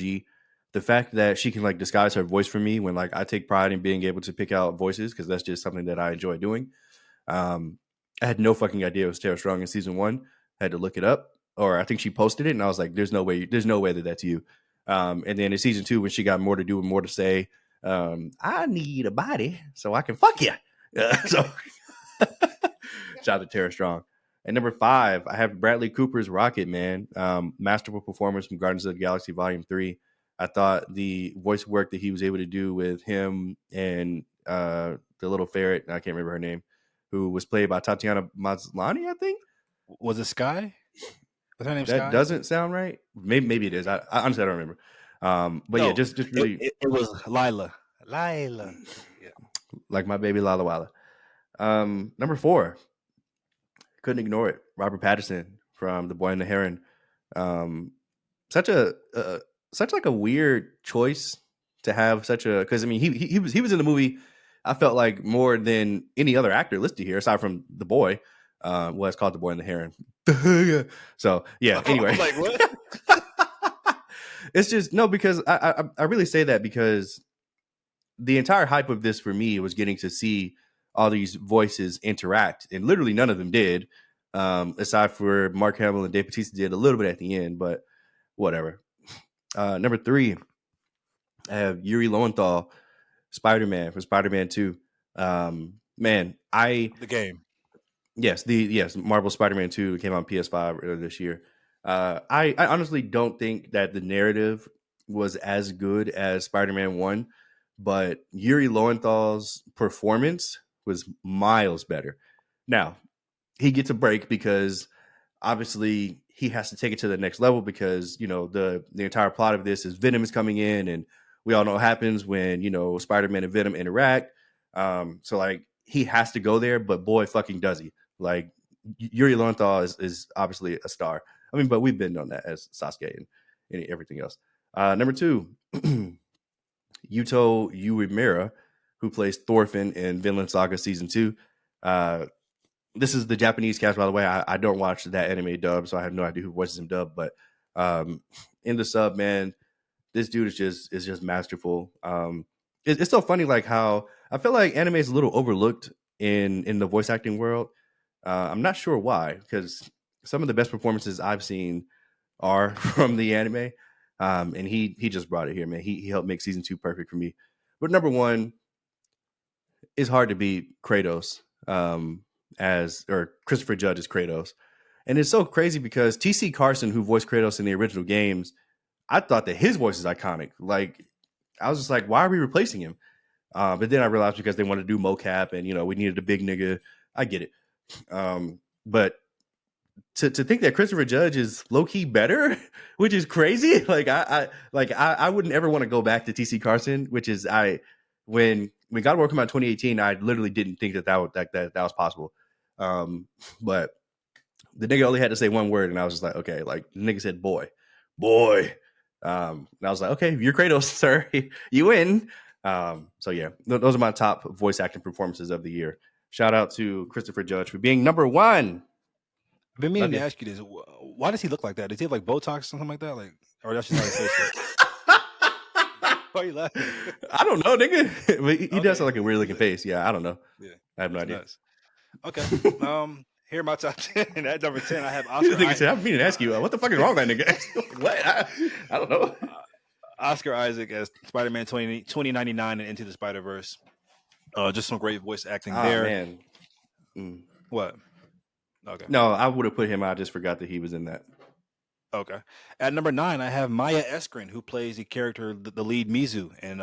The fact that she can like disguise her voice for me when like I take pride in being able to pick out voices because that's just something that I enjoy doing. I had no fucking idea it was Tara Strong in season 1. I had to look it up, or I think she posted it, and I was like, "There's no way that that's you." And then in season 2, when she got more to do and more to say, I need a body so I can fuck you. So shout out to Tara Strong. At number 5, I have Bradley Cooper's Rocket Man, masterful performance from Guardians of the Galaxy Volume 3. I thought the voice work that he was able to do with him and the little ferret, I can't remember her name, who was played by Tatiana Maslany, I think. Was it Sky? Was her name That Sky? doesn't sound right. Maybe it is. I honestly I don't remember. But No, yeah, just really it was Lila. Lila. Yeah. like my baby Lala Walla. Number 4, couldn't ignore it. Robert Pattinson from The Boy and the Heron. Such like a weird choice to have such a, because I mean he was in the movie. I felt like more than any other actor listed here aside from The Boy. Well, it's called The Boy and the Heron. So yeah. Anyway, I'm like, what? it's just no, because I really say that because the entire hype of this for me was getting to see all these voices interact, and literally none of them did, aside for Mark Hamill and Dave Bautista did a little bit at the end, but whatever. Number 3, I have Yuri Lowenthal, Spider-Man from Spider-Man 2. Man, The game. yes, Marvel Spider-Man 2 came out on PS5 earlier this year. I honestly don't think that the narrative was as good as Spider-Man 1, but Yuri Lowenthal's performance was miles better. Now, he gets a break because obviously he has to take it to the next level because, the entire plot of this is Venom is coming in, and we all know what happens when, Spider-Man and Venom interact. So like he has to go there, but boy fucking does he. Like Yuri Lowenthal is obviously a star. I mean, but we've been on that as Sasuke and everything else. Number two, Yuto Uemura, who plays Thorfinn in Vinland Saga Season 2. This is the Japanese cast, by the way. I don't watch that anime dub, so I have no idea who voices him dub. But in the sub, man, this dude is just masterful. It's so funny, like how I feel like anime is a little overlooked in the voice acting world. I'm not sure why, because some of the best performances I've seen are from the anime, and he just brought it here, man. He helped make season 2 perfect for me. But number one, it's hard to beat Kratos or Christopher Judge as Kratos, and it's so crazy because T.C. Carson, who voiced Kratos in the original games, I thought that his voice is iconic. Like I was just like, why are we replacing him? But then I realized because they wanted to do mocap, and we needed a big nigga. I get it. But to think that Christopher Judge is low key better, which is crazy. Like I wouldn't ever want to go back to TC Carson, which is when God of War came out in 2018, I literally didn't think that was possible. But the nigga only had to say one word, and I was just like, okay, like the nigga said, boy. And I was like, okay, you're Kratos, sir. You win. So yeah, those are my top voice acting performances of the year. Shout out to Christopher Judge for being number one. I've been meaning to ask you this. Why does he look like that? Does he have like Botox or something like that? Like, or that's just how his face looks? Why are you laughing? I don't know, nigga. He does have like a weird looking face. Yeah, I don't know. Yeah, I have no idea. Nuts. Okay. Here are my top 10. At number 10, I have Oscar Isaac. I've been meaning to ask you, what the fuck is wrong with that nigga? What? I don't know. Oscar Isaac as Spider-Man 2099 and Into the Spider-Verse. Just some great voice acting there. Man. What? Okay. No, I would have put him. I just forgot that he was in that. Okay. At number 9, I have Maya Eskrin, who plays the character, the lead Mizu in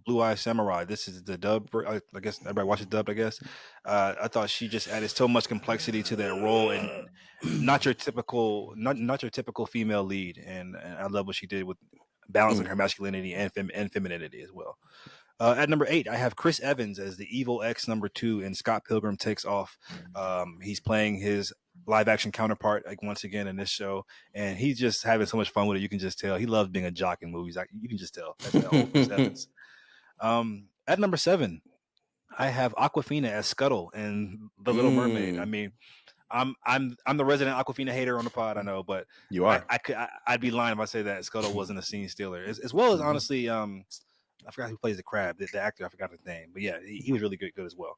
Blue Eye Samurai. This is the dub. I guess everybody watches dub. I guess. I thought she just added so much complexity to that role, and not your typical female lead. And I love what she did with balancing her masculinity and femininity as well. At number 8, I have Chris Evans as the evil X number 2 in Scott Pilgrim Takes Off. He's playing his live action counterpart once again in this show, and he's just having so much fun with it. You can just tell he loves being a jock in movies. You can just tell. That's old Chris Evans. At number 7, I have Awkwafina as Scuttle in The Little Mermaid. I mean, I'm the resident Awkwafina hater on the pod, I know, but you are. I'd be lying if I say that Scuttle wasn't a scene stealer, as well as honestly. I forgot who plays the crab, the actor. I forgot his name, but yeah, he was really good as well.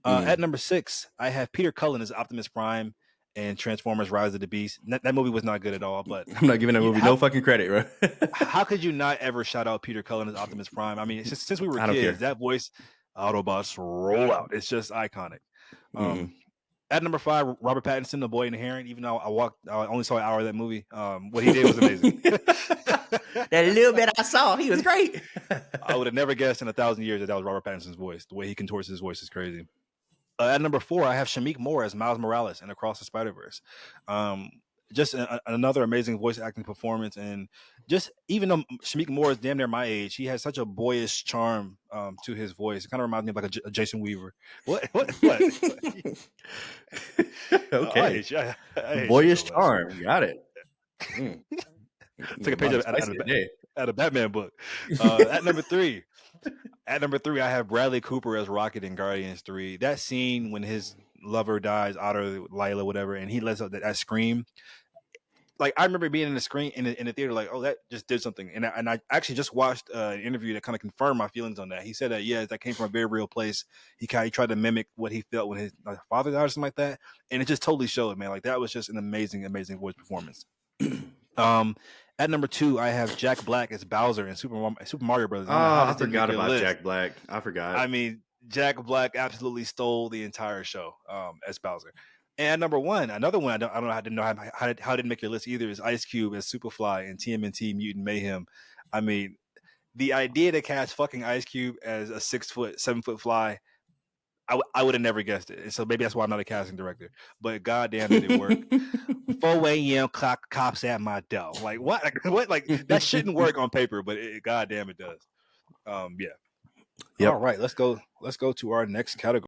At number 6, I have Peter Cullen as Optimus Prime and Transformers: Rise of the Beast. That movie was not good at all, but I'm not giving that movie no fucking credit, bro. How could you not ever shout out Peter Cullen as Optimus Prime? I mean, since we were kids, that voice, Autobots roll out. It's just iconic. At number 5, Robert Pattinson, The Boy and the Heron. Even though I only saw an hour of that movie. What he did was amazing. That little bit I saw, he was great. I would have never guessed in 1,000 years that was Robert Pattinson's voice. The way he contorts his voice is crazy. At number 4, I have Shameik Moore as Miles Morales in Across the Spider-Verse. Just another amazing voice acting performance, and just even though Shameik Moore is damn near my age, he has such a boyish charm to his voice. It kind of reminds me of like a Jason Weaver. What? Okay, boyish charm. Got it. Took a page out of Batman book. At number 3, I have Bradley Cooper as Rocket in Guardians 3. That scene when his lover dies, Otter, Lila, whatever, and he lets out that scream. Like, I remember being in the theater, like, oh, that just did something. And I actually just watched an interview that kind of confirmed my feelings on that. He said that, yeah, that came from a very real place. He tried to mimic what he felt when his father died or something like that. And it just totally showed, man. Like, that was just an amazing, amazing voice performance. At number 2, I have Jack Black as Bowser in Super Mario Brothers. I forgot about Jack Black. I forgot. I mean, Jack Black absolutely stole the entire show as Bowser. And number one, another one I don't know, I didn't know how it didn't make your list either, is Ice Cube as Superfly in TMNT Mutant Mayhem. I mean, the idea to cast fucking Ice Cube as a 6 foot, 7 foot fly, I would have never guessed it. And so maybe that's why I'm not a casting director. But goddamn, did it work? 4 a.m. cops at my door. Like what? Like, what? Like that shouldn't work on paper, but goddamn, it does. Yeah. Yep. All right, let's go to our next category.